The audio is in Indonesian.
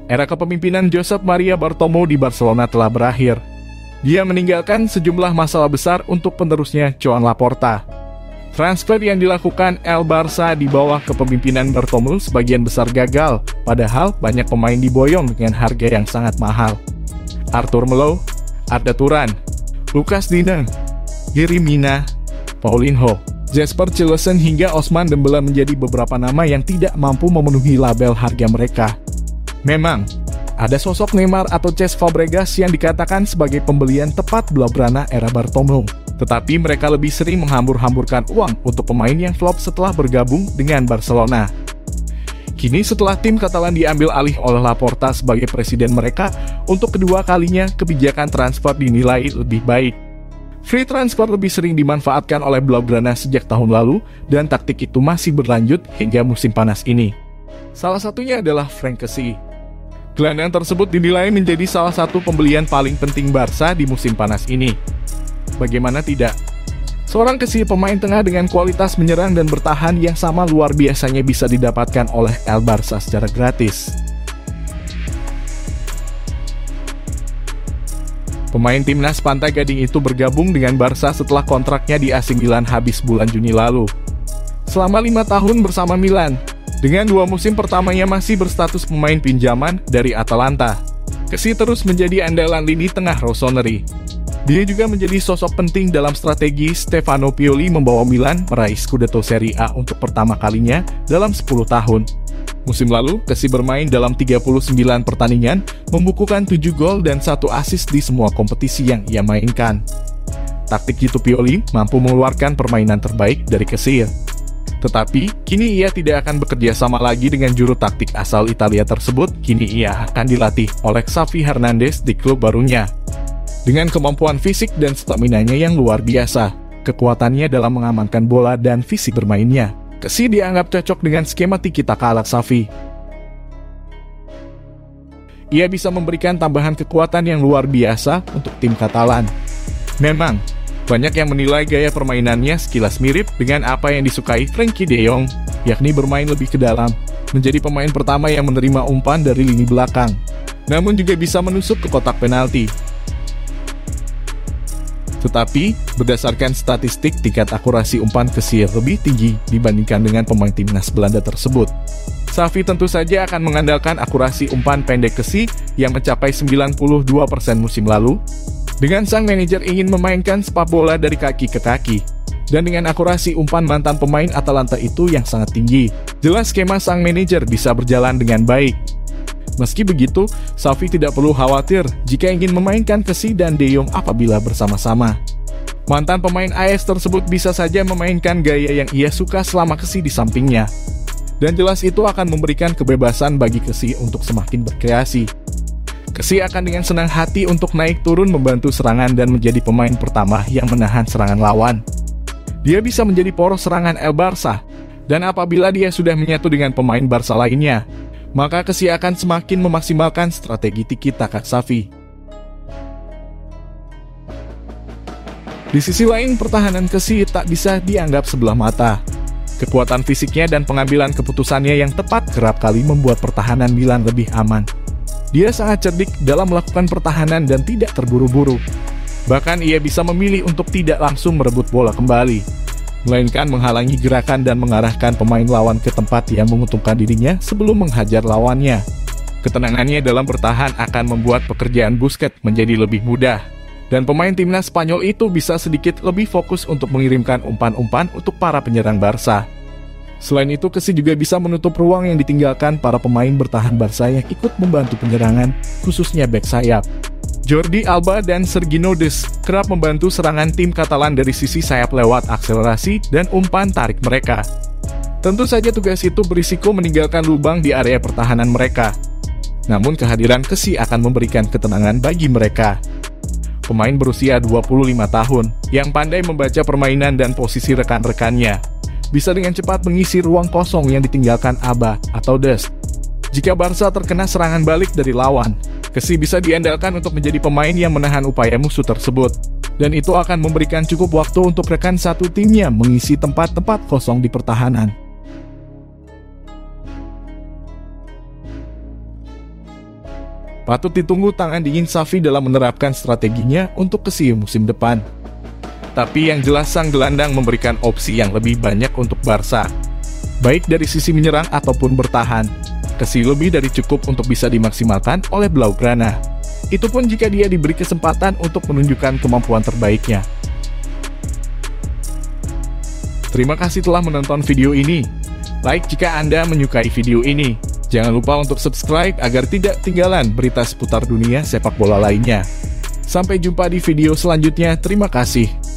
Era kepemimpinan Josep Maria Bartomeu di Barcelona telah berakhir. Dia meninggalkan sejumlah masalah besar untuk penerusnya Joan Laporta. Transfer yang dilakukan El Barça di bawah kepemimpinan Bartomeu sebagian besar gagal, padahal banyak pemain diboyong dengan harga yang sangat mahal. Arthur Melo, Arda Turan, Lucas Digne, Yerry Mina, Paulinho, Jesper Cillessen hingga Ousmane Dembélé menjadi beberapa nama yang tidak mampu memenuhi label harga mereka. Memang, ada sosok Neymar atau Cesc Fabregas yang dikatakan sebagai pembelian tepat Blaugrana era Bartomeu. Tetapi mereka lebih sering menghambur-hamburkan uang untuk pemain yang flop setelah bergabung dengan Barcelona. Kini setelah tim Katalan diambil alih oleh Laporta sebagai presiden mereka, untuk kedua kalinya kebijakan transfer dinilai lebih baik. Free transfer lebih sering dimanfaatkan oleh Blaugrana sejak tahun lalu, dan taktik itu masih berlanjut hingga musim panas ini. Salah satunya adalah Franck Kessie. Gelandang tersebut dinilai menjadi salah satu pembelian paling penting Barca di musim panas ini. Bagaimana tidak? Seorang Kessie pemain tengah dengan kualitas menyerang dan bertahan yang sama luar biasanya bisa didapatkan oleh El Barça secara gratis. Pemain timnas Pantai Gading itu bergabung dengan Barca setelah kontraknya di AC Milan habis bulan Juni lalu. Selama 5 tahun bersama Milan, dengan 2 musim pertamanya masih berstatus pemain pinjaman dari Atalanta, Kessie terus menjadi andalan lini tengah Rossoneri. Dia juga menjadi sosok penting dalam strategi Stefano Pioli membawa Milan meraih Scudetto Serie A untuk pertama kalinya dalam 10 tahun. Musim lalu, Kessie bermain dalam 39 pertandingan, membukukan 7 gol dan 1 assist di semua kompetisi yang ia mainkan. Taktik jitu Pioli mampu mengeluarkan permainan terbaik dari Kessie. Tetapi, kini ia tidak akan bekerja sama lagi dengan juru taktik asal Italia tersebut. Kini ia akan dilatih oleh Xavi Hernandez di klub barunya. Dengan kemampuan fisik dan stamina-nya yang luar biasa, kekuatannya dalam mengamankan bola dan fisik bermainnya, Kessie dianggap cocok dengan skema tiki-taka ala Xavi. Ia bisa memberikan tambahan kekuatan yang luar biasa untuk tim Katalan. Memang, banyak yang menilai gaya permainannya sekilas mirip dengan apa yang disukai Frenkie de Jong, yakni bermain lebih ke dalam, menjadi pemain pertama yang menerima umpan dari lini belakang, namun juga bisa menusuk ke kotak penalti. Tetapi, berdasarkan statistik, tingkat akurasi umpan Kessie lebih tinggi dibandingkan dengan pemain timnas Belanda tersebut. Xavi tentu saja akan mengandalkan akurasi umpan pendek Kessie yang mencapai 92% musim lalu, dengan sang manajer ingin memainkan sepak bola dari kaki ke kaki. Dan dengan akurasi umpan mantan pemain Atalanta itu yang sangat tinggi, jelas skema sang manajer bisa berjalan dengan baik. Meski begitu, Xavi tidak perlu khawatir jika ingin memainkan Kessie dan De Jong apabila bersama-sama. Mantan pemain AS tersebut bisa saja memainkan gaya yang ia suka selama Kessie di sampingnya. Dan jelas itu akan memberikan kebebasan bagi Kessie untuk semakin berkreasi. Kessie akan dengan senang hati untuk naik turun membantu serangan dan menjadi pemain pertama yang menahan serangan lawan. Dia bisa menjadi poros serangan El Barça, dan apabila dia sudah menyatu dengan pemain Barca lainnya, maka Kessie akan semakin memaksimalkan strategi tiki-taka Xavi. Di sisi lain, pertahanan Kessie tak bisa dianggap sebelah mata. Kekuatan fisiknya dan pengambilan keputusannya yang tepat kerap kali membuat pertahanan Milan lebih aman. Dia sangat cerdik dalam melakukan pertahanan dan tidak terburu-buru. Bahkan ia bisa memilih untuk tidak langsung merebut bola kembali, melainkan menghalangi gerakan dan mengarahkan pemain lawan ke tempat yang menguntungkan dirinya sebelum menghajar lawannya. Ketenangannya dalam bertahan akan membuat pekerjaan Busquets menjadi lebih mudah, dan pemain timnas Spanyol itu bisa sedikit lebih fokus untuk mengirimkan umpan-umpan untuk para penyerang Barca. Selain itu, Kessie juga bisa menutup ruang yang ditinggalkan para pemain bertahan Barca yang ikut membantu penyerangan, khususnya bek sayap. Jordi Alba dan Sergio Dest kerap membantu serangan tim Katalan dari sisi sayap lewat akselerasi dan umpan tarik mereka. Tentu saja tugas itu berisiko meninggalkan lubang di area pertahanan mereka. Namun kehadiran Kessie akan memberikan ketenangan bagi mereka. Pemain berusia 25 tahun yang pandai membaca permainan dan posisi rekan-rekannya, bisa dengan cepat mengisi ruang kosong yang ditinggalkan Alba atau Dest. Jika Barca terkena serangan balik dari lawan, Kessie bisa diandalkan untuk menjadi pemain yang menahan upaya musuh tersebut. Dan itu akan memberikan cukup waktu untuk rekan satu timnya mengisi tempat-tempat kosong di pertahanan. Patut ditunggu tangan dingin Xavi dalam menerapkan strateginya untuk Kessie musim depan. Tapi yang jelas sang gelandang memberikan opsi yang lebih banyak untuk Barca. Baik dari sisi menyerang ataupun bertahan, Kessie lebih dari cukup untuk bisa dimaksimalkan oleh Blaugrana. Itu pun jika dia diberi kesempatan untuk menunjukkan kemampuan terbaiknya. Terima kasih telah menonton video ini. Like jika Anda menyukai video ini. Jangan lupa untuk subscribe agar tidak ketinggalan berita seputar dunia sepak bola lainnya. Sampai jumpa di video selanjutnya. Terima kasih.